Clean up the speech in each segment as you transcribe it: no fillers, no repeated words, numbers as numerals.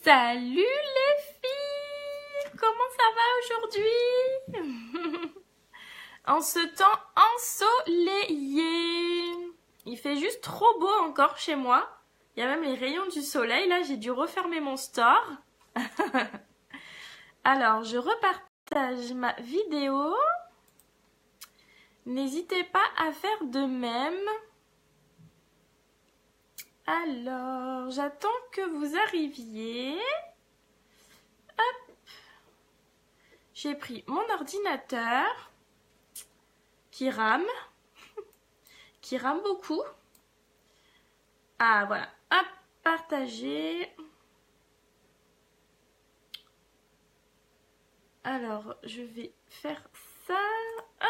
Salut les filles! Comment ça va aujourd'hui? En ce temps ensoleillé. Il fait juste trop beau encore chez moi. Il y a même les rayons du soleil. Là, j'ai dû refermer mon store. Alors, je repartage ma vidéo. N'hésitez pas à faire de même. Alors, j'attends que vous arriviez. Hop. J'ai pris mon ordinateur qui rame beaucoup. Ah, voilà. Hop, partager. Alors, je vais faire ça. Hop.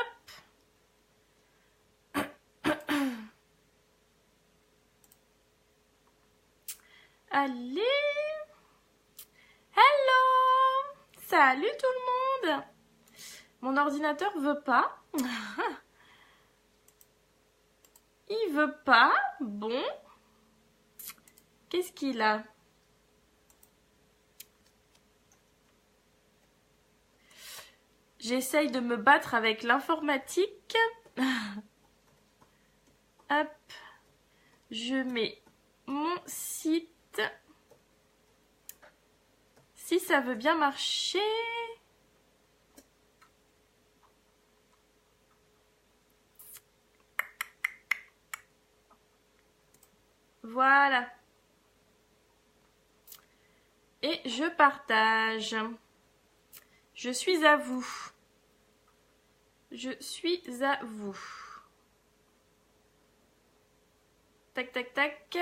Allez. Hello. Salut tout le monde. Mon ordinateur veut pas. Il veut pas. Bon. Qu'est-ce qu'il a? J'essaye de me battre avec l'informatique. Hop. Je mets mon site. Si ça veut bien marcher. Voilà. Et je partage. Je suis à vous. Je suis à vous. Tac, tac, tac.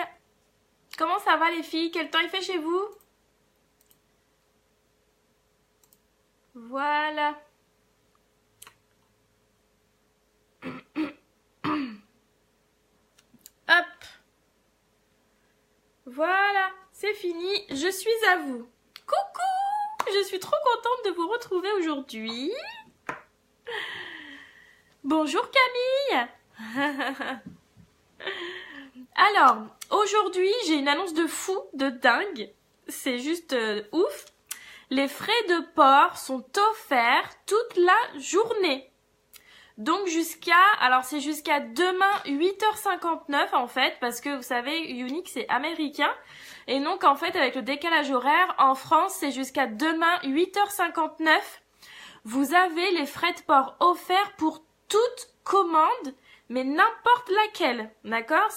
Comment ça va les filles? Quel temps il fait chez vous? Voilà. Hop. Voilà, c'est fini. Je suis à vous. Coucou! Je suis trop contente de vous retrouver aujourd'hui. Bonjour Camille. Alors, aujourd'hui, j'ai une annonce de fou, de dingue. C'est juste ouf. Les frais de port sont offerts toute la journée. Donc alors c'est jusqu'à demain 8h59 en fait, parce que vous savez, Unique c'est américain. Et donc en fait, avec le décalage horaire, en France, c'est jusqu'à demain 8h59. Vous avez les frais de port offerts pour toute commande, mais n'importe laquelle, d'accord?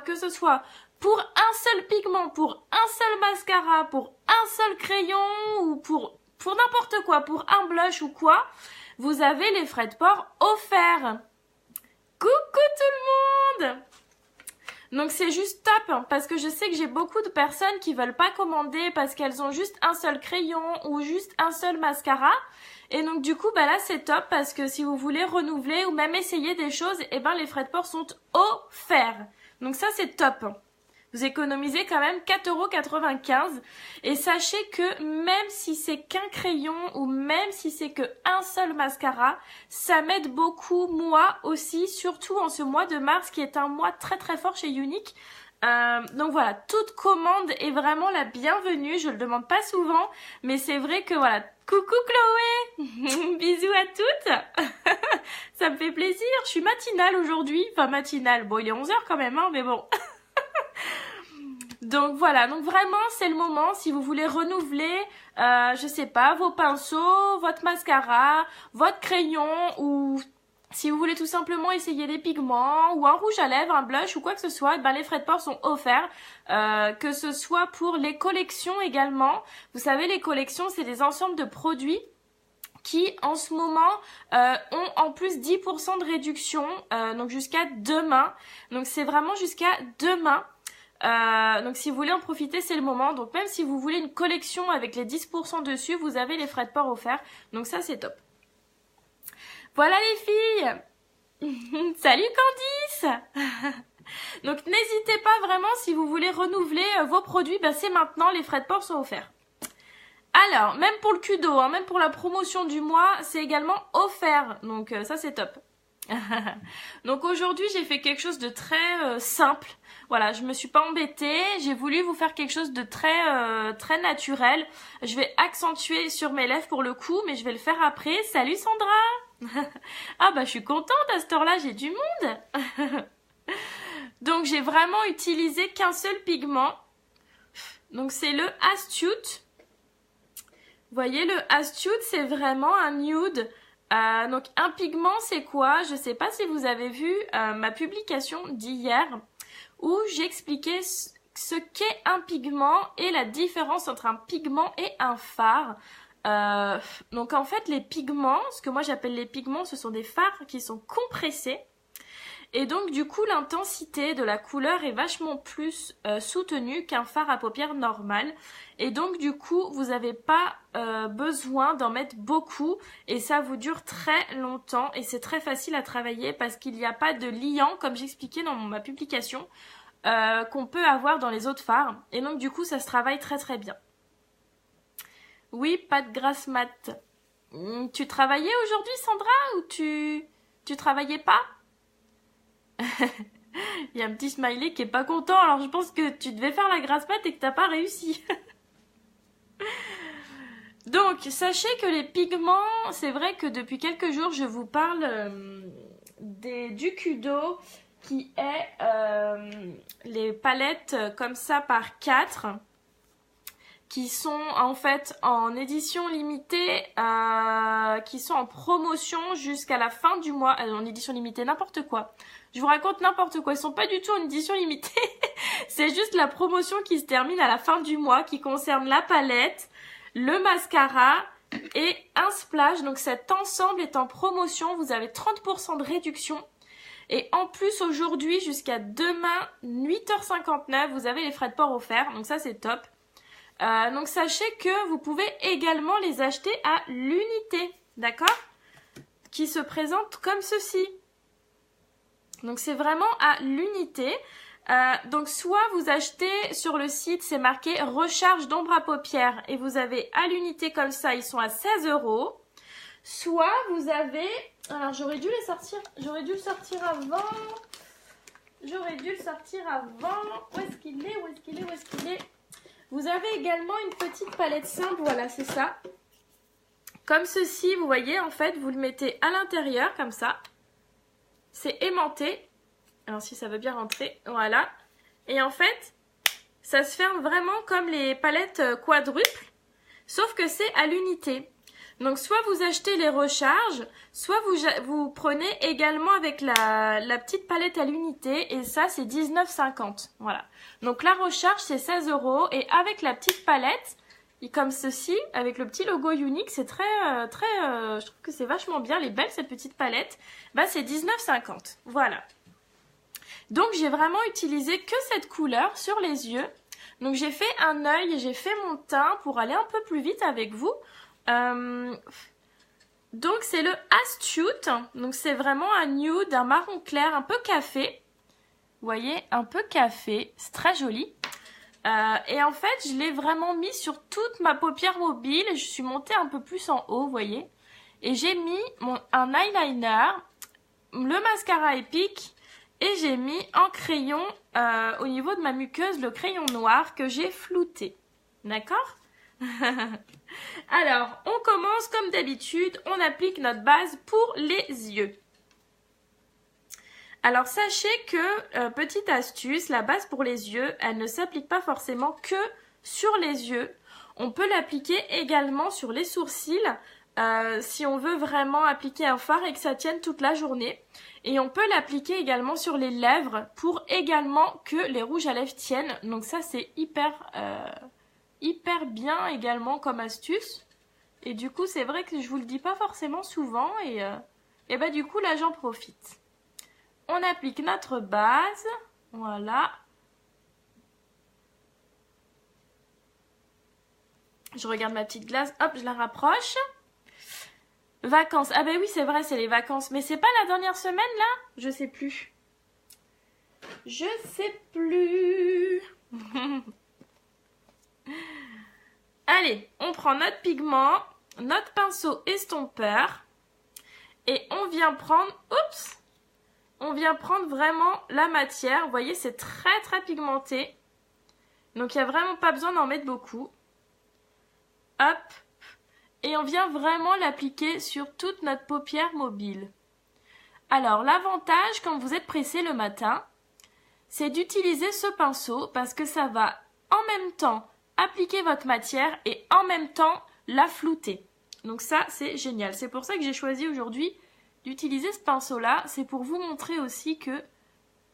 Que ce soit pour un seul pigment, pour un seul mascara, pour un seul crayon, ou pour n'importe quoi, pour un blush ou quoi, vous avez les frais de port offerts. Coucou tout le monde! Donc c'est juste top, hein, parce que je sais que j'ai beaucoup de personnes qui veulent pas commander parce qu'elles ont juste un seul crayon ou juste un seul mascara. Et donc du coup, bah là c'est top parce que si vous voulez renouveler ou même essayer des choses, eh ben les frais de port sont offerts. Donc ça c'est top. Vous économisez quand même 4,95 €. Et sachez que même si c'est qu'un crayon ou même si c'est qu'un seul mascara, ça m'aide beaucoup moi aussi, surtout en ce mois de mars qui est un mois très très fort chez Unique. Donc voilà, toute commande est vraiment la bienvenue, je le demande pas souvent, mais c'est vrai que voilà. Coucou Chloé. Bisous à toutes. Ça me fait plaisir, je suis matinale aujourd'hui, enfin matinale, bon il est 11h quand même, hein, mais bon. Donc voilà, donc vraiment c'est le moment si vous voulez renouveler, je sais pas, vos pinceaux, votre mascara, votre crayon ou si vous voulez tout simplement essayer des pigments ou un rouge à lèvres, un blush ou quoi que ce soit, ben les frais de port sont offerts, que ce soit pour les collections également. Vous savez, les collections c'est des ensembles de produits qui en ce moment ont en plus 10% de réduction, donc jusqu'à demain. Donc c'est vraiment jusqu'à demain. Donc si vous voulez en profiter, c'est le moment. Donc même si vous voulez une collection avec les 10% dessus, vous avez les frais de port offerts. Donc ça c'est top. Voilà les filles. Salut Candice. Donc n'hésitez pas vraiment si vous voulez renouveler vos produits, ben c'est maintenant, les frais de port sont offerts. Alors, même pour le Kudo, hein, même pour la promotion du mois, c'est également offert. Donc ça c'est top. Donc aujourd'hui, j'ai fait quelque chose de très simple. Voilà, je me suis pas embêtée. J'ai voulu vous faire quelque chose de très naturel. Je vais accentuer sur mes lèvres pour le coup, mais je vais le faire après. Salut Sandra. Ah bah je suis contente à cette heure-là, j'ai du monde. Donc j'ai vraiment utilisé qu'un seul pigment. Donc c'est le Astute. Vous voyez, le Astute, c'est vraiment un nude. Donc un pigment, c'est quoi? Je ne sais pas si vous avez vu ma publication d'hier où j'expliquais ce qu'est un pigment et la différence entre un pigment et un fard. Donc en fait, les pigments, ce que moi j'appelle les pigments, ce sont des fards qui sont compressés. Et donc du coup l'intensité de la couleur est vachement plus soutenue qu'un fard à paupières normal. Et donc du coup vous n'avez pas besoin d'en mettre beaucoup et ça vous dure très longtemps et c'est très facile à travailler parce qu'il n'y a pas de liant comme j'expliquais dans ma publication qu'on peut avoir dans les autres fards. Et donc du coup ça se travaille très très bien. Oui, pas de grasse mat. Tu travaillais aujourd'hui Sandra ou tu travaillais pas? Il y a un petit smiley qui est pas content, alors je pense que tu devais faire la grasse mat et que t'as pas réussi. Donc, sachez que les pigments, c'est vrai que depuis quelques jours, je vous parle du Kudo, qui est les palettes comme ça par 4, qui sont en fait en édition limitée, qui sont en promotion jusqu'à la fin du mois, en édition limitée, n'importe quoi. Je vous raconte n'importe quoi, ils sont pas du tout en édition limitée, c'est juste la promotion qui se termine à la fin du mois, qui concerne la palette, le mascara et un splash. Donc cet ensemble est en promotion, vous avez 30% de réduction. Et en plus aujourd'hui jusqu'à demain 8h59, vous avez les frais de port offerts, donc ça c'est top. Donc sachez que vous pouvez également les acheter à l'unité, d'accord? Qui se présente comme ceci. Donc c'est vraiment à l'unité. Donc soit vous achetez sur le site, c'est marqué recharge d'ombre à paupières et vous avez à l'unité comme ça, ils sont à 16 €. Soit vous avez, alors j'aurais dû le sortir avant. Où est-ce qu'il est? Vous avez également une petite palette simple, voilà c'est ça. Comme ceci, vous voyez en fait, vous le mettez à l'intérieur comme ça. C'est aimanté. Alors si ça veut bien rentrer, voilà. Et en fait, ça se ferme vraiment comme les palettes quadruples, sauf que c'est à l'unité. Donc soit vous achetez les recharges, soit vous prenez également avec la petite palette à l'unité, et ça c'est 19,50. Voilà. Donc la recharge c'est 16 € et avec la petite palette, comme ceci, avec le petit logo unique, c'est je trouve que c'est vachement bien, elle est belle cette petite palette. Bah c'est 19,50. Voilà. Donc j'ai vraiment utilisé que cette couleur sur les yeux. Donc j'ai fait un œil et j'ai fait mon teint pour aller un peu plus vite avec vous. Donc c'est le Astute. Donc c'est vraiment un nude, un marron clair, un peu café. Vous voyez, un peu café. C'est très joli. Et en fait, je l'ai vraiment mis sur toute ma paupière mobile. Je suis montée un peu plus en haut, vous voyez. Et j'ai mis un eyeliner, le mascara Epic. Et j'ai mis en crayon, au niveau de ma muqueuse, le crayon noir que j'ai flouté. D'accord? Alors, on commence comme d'habitude, on applique notre base pour les yeux. Alors, sachez que, petite astuce, la base pour les yeux, elle ne s'applique pas forcément que sur les yeux. On peut l'appliquer également sur les sourcils, si on veut vraiment appliquer un fard et que ça tienne toute la journée. Et on peut l'appliquer également sur les lèvres pour également que les rouges à lèvres tiennent. Donc ça c'est hyper bien également comme astuce. Et du coup c'est vrai que je vous le dis pas forcément souvent et bah du coup là j'en profite. On applique notre base, voilà. Je regarde ma petite glace, hop je la rapproche. Vacances. Ah ben oui, c'est vrai, c'est les vacances. Mais c'est pas la dernière semaine, là? Je sais plus. Allez, on prend notre pigment, notre pinceau estompeur. Et on vient prendre... Oups! on vient prendre vraiment la matière. Vous voyez, c'est très très pigmenté. Donc, il n'y a vraiment pas besoin d'en mettre beaucoup. Hop. Et on vient vraiment l'appliquer sur toute notre paupière mobile. Alors, l'avantage quand vous êtes pressé le matin, c'est d'utiliser ce pinceau parce que ça va en même temps appliquer votre matière et en même temps la flouter. Donc ça, c'est génial. C'est pour ça que j'ai choisi aujourd'hui d'utiliser ce pinceau-là. C'est pour vous montrer aussi que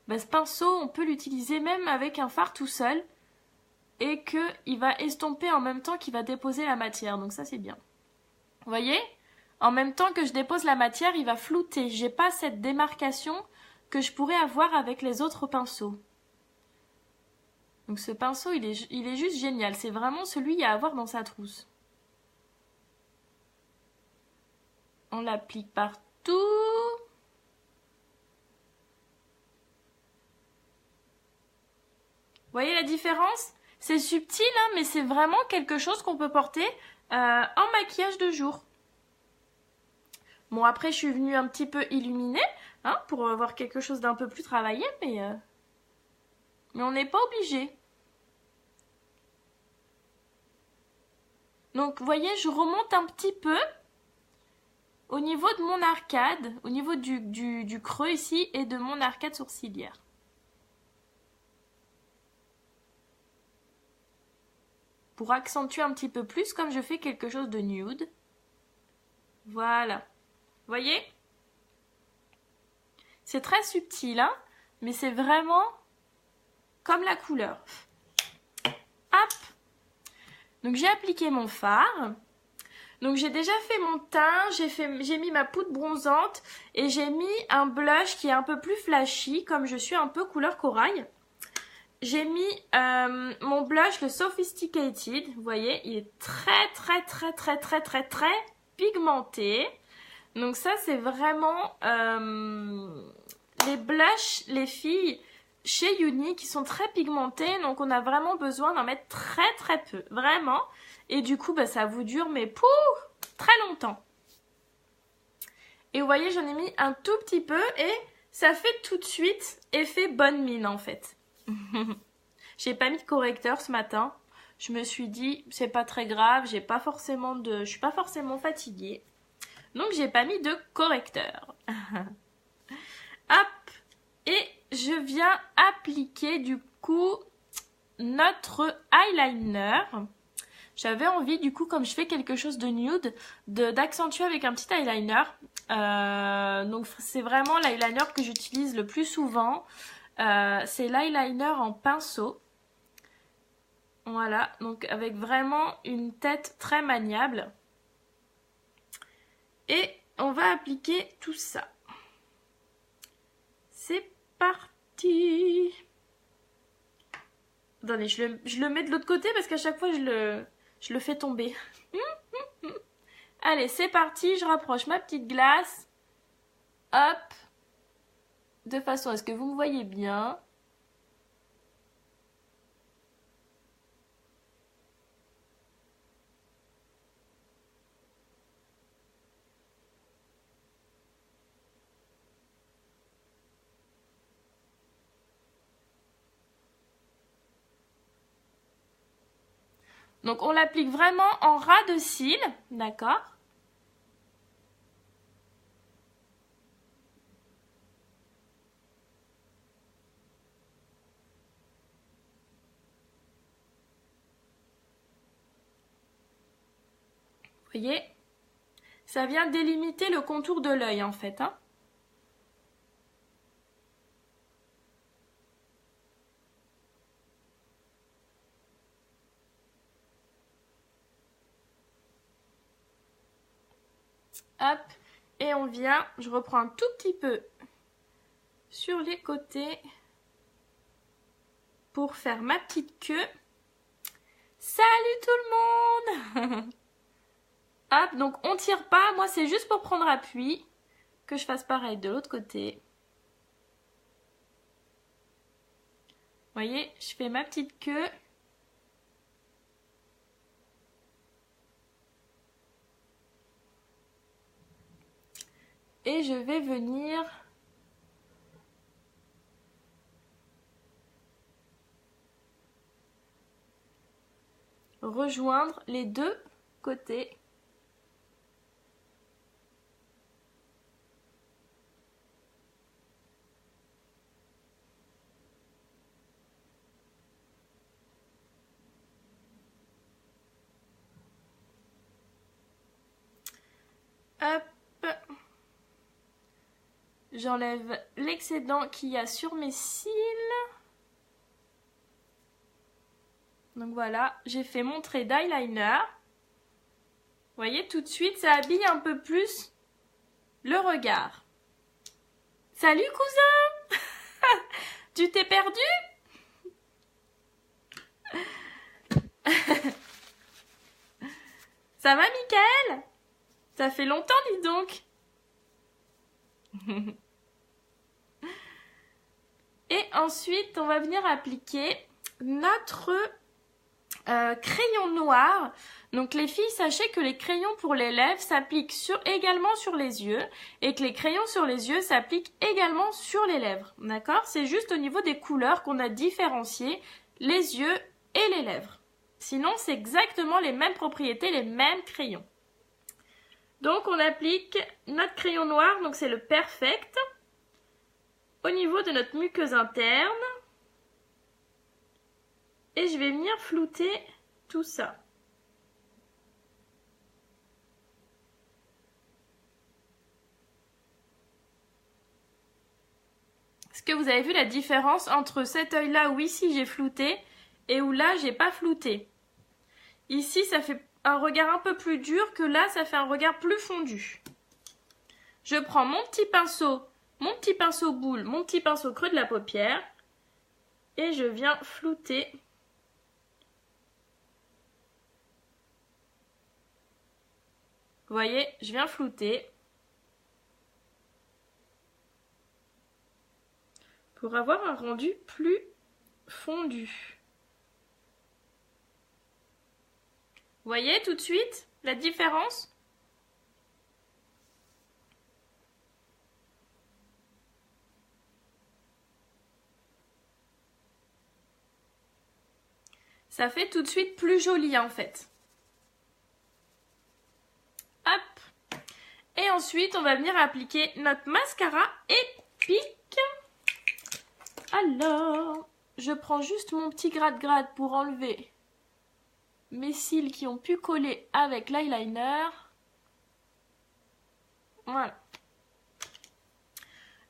ce pinceau, on peut l'utiliser même avec un fard tout seul et qu'il va estomper en même temps qu'il va déposer la matière. Donc ça, c'est bien. Vous voyez ? En même temps que je dépose la matière, il va flouter. J'ai pas cette démarcation que je pourrais avoir avec les autres pinceaux. Donc ce pinceau, il est juste génial. C'est vraiment celui à avoir dans sa trousse. On l'applique partout. Vous voyez la différence ? C'est subtil, hein, mais c'est vraiment quelque chose qu'on peut porter en maquillage de jour. Bon, après, je suis venue un petit peu illuminée, hein, pour avoir quelque chose d'un peu plus travaillé, mais on n'est pas obligé. Donc, vous voyez, je remonte un petit peu au niveau de mon arcade, au niveau du creux ici, et de mon arcade sourcilière. Pour accentuer un petit peu plus, comme je fais quelque chose de nude. Voilà. Vous voyez ? C'est très subtil, hein, mais c'est vraiment comme la couleur. Hop. Donc j'ai appliqué mon fard. Donc j'ai déjà fait mon teint, j'ai mis ma poudre bronzante et j'ai mis un blush qui est un peu plus flashy, comme je suis un peu couleur corail. J'ai mis mon blush, le Sophisticated. Vous voyez, il est très très très très très très très pigmenté. Donc ça, c'est vraiment les blushs, les filles, chez Uni, qui sont très pigmentés. Donc on a vraiment besoin d'en mettre très très peu, vraiment. Et du coup, ça vous dure, mais très longtemps. Et vous voyez, j'en ai mis un tout petit peu et ça fait tout de suite effet bonne mine en fait. J'ai pas mis de correcteur ce matin. Je me suis dit, c'est pas très grave, je suis pas forcément fatiguée. Donc j'ai pas mis de correcteur. Hop. Et je viens appliquer du coup notre eyeliner. J'avais envie du coup, comme je fais quelque chose de nude, d'accentuer avec un petit eyeliner. Donc c'est vraiment l'eyeliner que j'utilise le plus souvent. C'est l'eyeliner en pinceau. Voilà, donc avec vraiment une tête très maniable. Et on va appliquer tout ça. C'est parti. Attendez, je le mets de l'autre côté parce qu'à chaque fois je le fais tomber. Allez, c'est parti, je rapproche ma petite glace. Hop. De façon à ce que vous me voyez bien. Donc on l'applique vraiment en ras de cils, d'accord ? Vous voyez ? Ça vient délimiter le contour de l'œil en fait, hein ? Hop, et on vient, je reprends un tout petit peu sur les côtés pour faire ma petite queue. Salut tout le monde! Hop, donc on tire pas, moi c'est juste pour prendre appui, que je fasse pareil de l'autre côté. Vous voyez, je fais ma petite queue. Et je vais venir rejoindre les deux côtés. Hop. J'enlève l'excédent qu'il y a sur mes cils. Donc voilà, j'ai fait mon trait d'eyeliner. Vous voyez, tout de suite, ça habille un peu plus le regard. Salut cousin! Tu t'es perdu? Ça va, Michael? Ça fait longtemps, dis donc. Et ensuite, on va venir appliquer notre crayon noir. Donc les filles, sachez que les crayons pour les lèvres s'appliquent également sur les yeux et que les crayons sur les yeux s'appliquent également sur les lèvres. D'accord? C'est juste au niveau des couleurs qu'on a différencié les yeux et les lèvres. Sinon, c'est exactement les mêmes propriétés, les mêmes crayons. Donc on applique notre crayon noir, donc c'est le Perfect, au niveau de notre muqueuse interne. Et je vais venir flouter tout ça. Est-ce que vous avez vu la différence entre cet œil-là où ici j'ai flouté et où là j'ai pas flouté? Ici ça fait un regard un peu plus dur que là ça fait un regard plus fondu. Je prends mon petit pinceau boule, mon petit pinceau creux de la paupière et je viens flouter. Vous voyez, je viens flouter pour avoir un rendu plus fondu. Vous voyez tout de suite la différence? Ça fait tout de suite plus joli en fait. Hop. Et ensuite, on va venir appliquer notre mascara épique. Alors, je prends juste mon petit gratte-gratte pour enlever mes cils qui ont pu coller avec l'eyeliner. Voilà.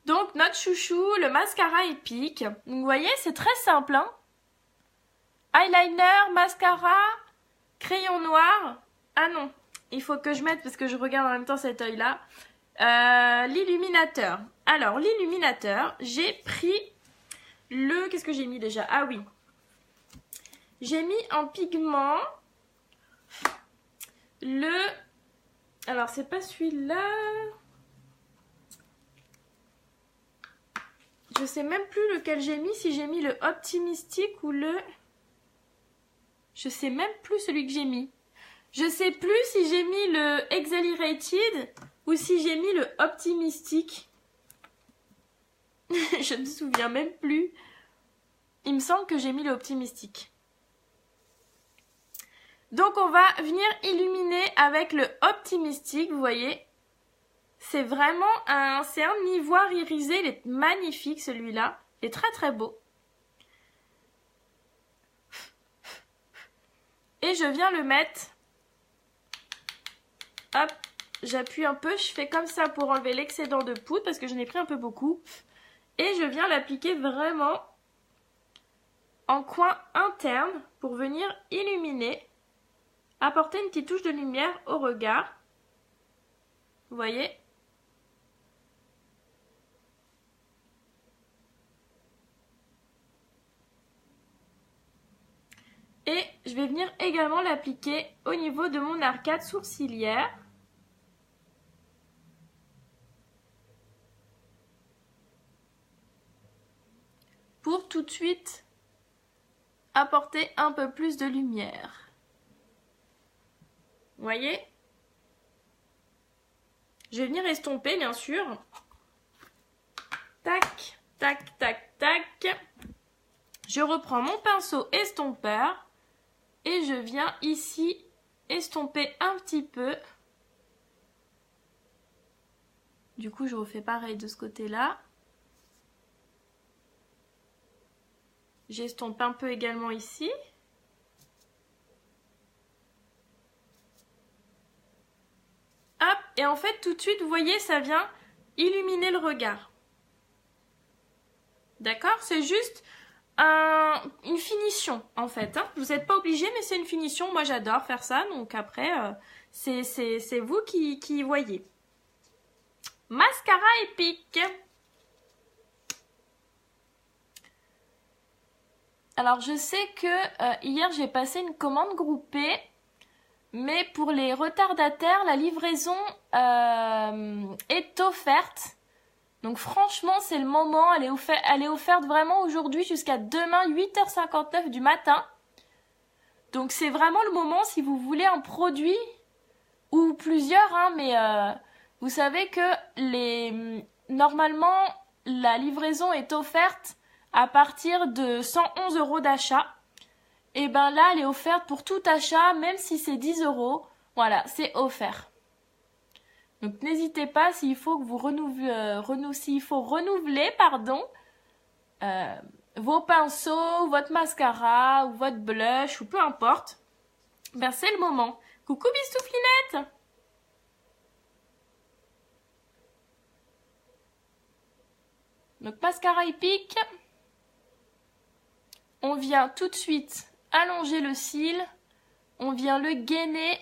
Donc, notre chouchou, le mascara épique. Donc, vous voyez, c'est très simple, hein. Eyeliner, mascara, crayon noir. Ah non, il faut que je mette, parce que je regarde en même temps cet œil-là, l'illuminateur. Alors, l'illuminateur, j'ai pris le... Qu'est-ce que j'ai mis déjà? Ah oui. J'ai mis en pigment le... Alors, c'est pas celui-là. Je sais même plus lequel j'ai mis, si j'ai mis le Optimistic ou le... Je sais même plus celui que j'ai mis. Je sais plus si j'ai mis le Exhilarated ou si j'ai mis le Optimistic. Je ne me souviens même plus. Il me semble que j'ai mis le Optimistic. Donc on va venir illuminer avec le Optimistic, vous voyez. C'est vraiment un ivoire irisé, il est magnifique celui-là. Il est très très beau. Et je viens le mettre. Hop, j'appuie un peu, je fais comme ça pour enlever l'excédent de poudre parce que j'en ai pris un peu beaucoup. Et je viens l'appliquer vraiment en coin interne pour venir illuminer, apporter une petite touche de lumière au regard. Vous voyez ? Et je vais venir également l'appliquer au niveau de mon arcade sourcilière. Pour tout de suite apporter un peu plus de lumière. Vous voyez? Je vais venir estomper bien sûr. Tac, tac, tac, tac. Je reprends mon pinceau estompeur. Et je viens ici estomper un petit peu. Du coup, je refais pareil de ce côté-là. J'estompe un peu également ici. Hop, et en fait, tout de suite, vous voyez, ça vient illuminer le regard. D'accord? C'est juste une finition, en fait. Hein. Vous n'êtes pas obligé, mais c'est une finition. Moi, j'adore faire ça. Donc après, c'est vous qui voyez. Mascara épique. Alors, je sais que hier, j'ai passé une commande groupée. Mais pour les retardataires, la livraison est offerte. Donc franchement, c'est le moment. Elle est offerte vraiment aujourd'hui jusqu'à demain 8h59 du matin. Donc c'est vraiment le moment si vous voulez un produit ou plusieurs. Hein, mais vous savez que normalement, la livraison est offerte à partir de 111 € d'achat. Et ben là, elle est offerte pour tout achat, même si c'est 10 €. Voilà, c'est offert. Donc n'hésitez pas s'il faut que vous renouveler, vos pinceaux, votre mascara ou votre blush ou peu importe. Ben c'est le moment. Coucou Bistouflinette. Donc mascara épique. On vient tout de suite allonger le cil, on vient le gainer.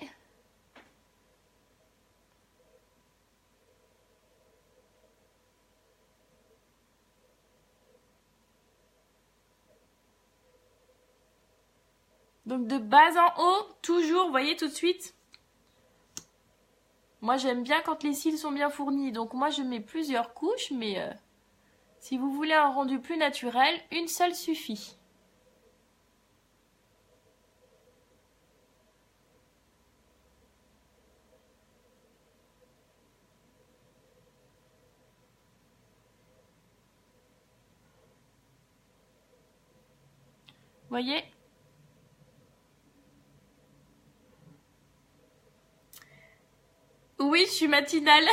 Donc de bas en haut, toujours, vous voyez tout de suite. Moi j'aime bien quand les cils sont bien fournis, donc moi je mets plusieurs couches, mais si vous voulez un rendu plus naturel, une seule suffit. Voyez? Oui, je suis matinale.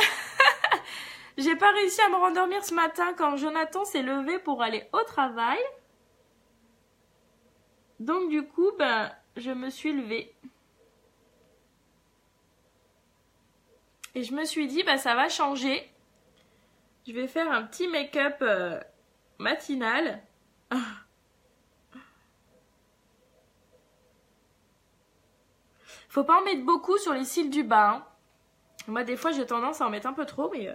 J'ai pas réussi à me rendormir ce matin quand Jonathan s'est levé pour aller au travail. Donc du coup, ben, je me suis levée. Et je me suis dit, bah ça va changer. Je vais faire un petit make-up matinal. Faut pas en mettre beaucoup sur les cils du bas. Hein. Moi, des fois, j'ai tendance à en mettre un peu trop, mais...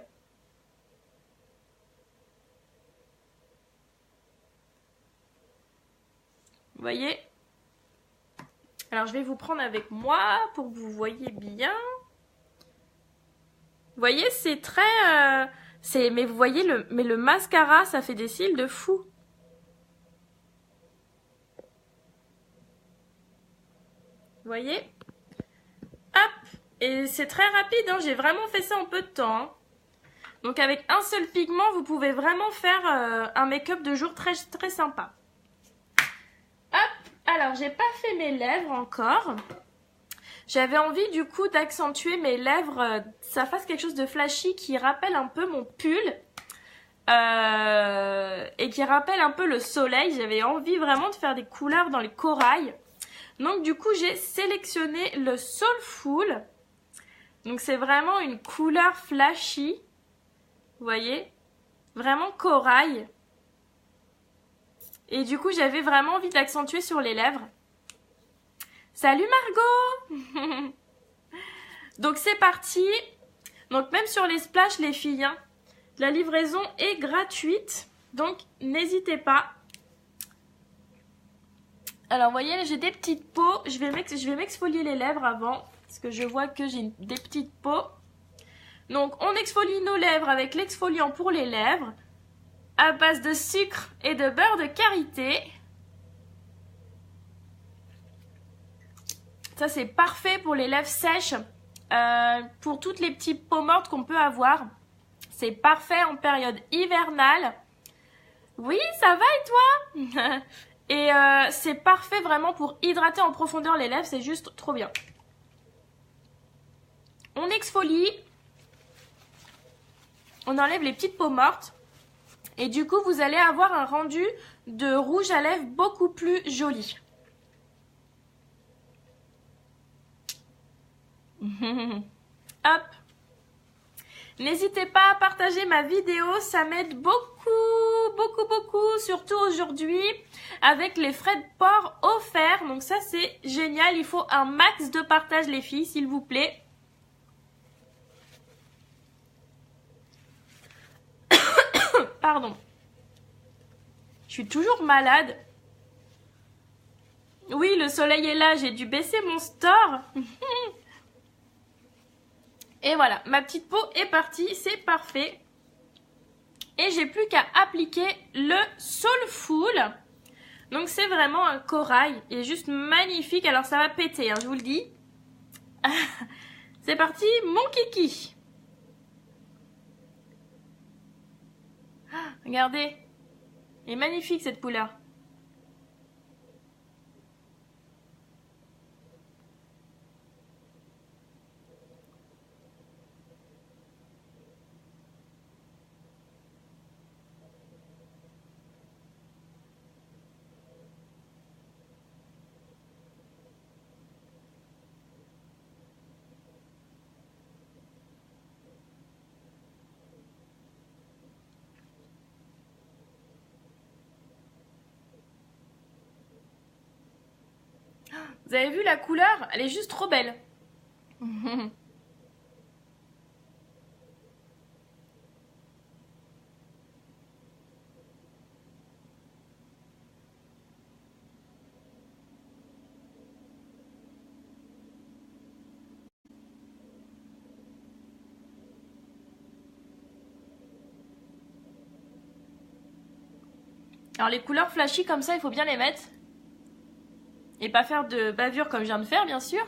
Vous voyez? Alors, je vais vous prendre avec moi pour que vous voyez bien. Vous voyez, c'est très... mais vous voyez, le mascara, ça fait des cils de fou. Vous voyez? Hop! Et c'est très rapide, hein. J'ai vraiment fait ça en peu de temps. Hein. Donc avec un seul pigment, vous pouvez vraiment faire un make-up de jour très, très sympa. Hop! Alors, j'ai pas fait mes lèvres encore. J'avais envie du coup d'accentuer mes lèvres, ça fasse quelque chose de flashy qui rappelle un peu mon pull. Et qui rappelle un peu le soleil. J'avais envie vraiment de faire des couleurs dans les corails. Donc du coup j'ai sélectionné le Soulful. Donc c'est vraiment une couleur flashy. Vous voyez? Vraiment corail. Et du coup j'avais vraiment envie d'accentuer sur les lèvres. Salut Margot. Donc c'est parti. Donc même sur les splashs les filles, hein, la livraison est gratuite. Donc n'hésitez pas. Alors, vous voyez, j'ai des petites peaux. Je vais m'exfolier les lèvres avant. Parce que je vois que j'ai des petites peaux. Donc, on exfolie nos lèvres avec l'exfoliant pour les lèvres. À base de sucre et de beurre de karité. Ça, c'est parfait pour les lèvres sèches. Pour toutes les petites peaux mortes qu'on peut avoir. C'est parfait en période hivernale. Oui, ça va et toi? Et c'est parfait vraiment pour hydrater en profondeur les lèvres, c'est juste trop bien. On exfolie. On enlève les petites peaux mortes. Et du coup, vous allez avoir un rendu de rouge à lèvres beaucoup plus joli. Hop. N'hésitez pas à partager ma vidéo, ça m'aide beaucoup, surtout aujourd'hui avec les frais de port offerts. Donc ça c'est génial, il faut un max de partage les filles, s'il vous plaît. Pardon. Je suis toujours malade. Oui, le soleil est là, j'ai dû baisser mon store. Et voilà, ma petite peau est partie, c'est parfait. Et j'ai plus qu'à appliquer le Soulful. Donc c'est vraiment un corail, il est juste magnifique. Alors ça va péter, hein, je vous le dis. C'est parti, mon kiki. Regardez, il est magnifique cette couleur. Vous avez vu la couleur? Elle est juste trop belle. Alors les couleurs flashy comme ça, il faut bien les mettre. Et pas faire de bavure comme je viens de faire, bien sûr.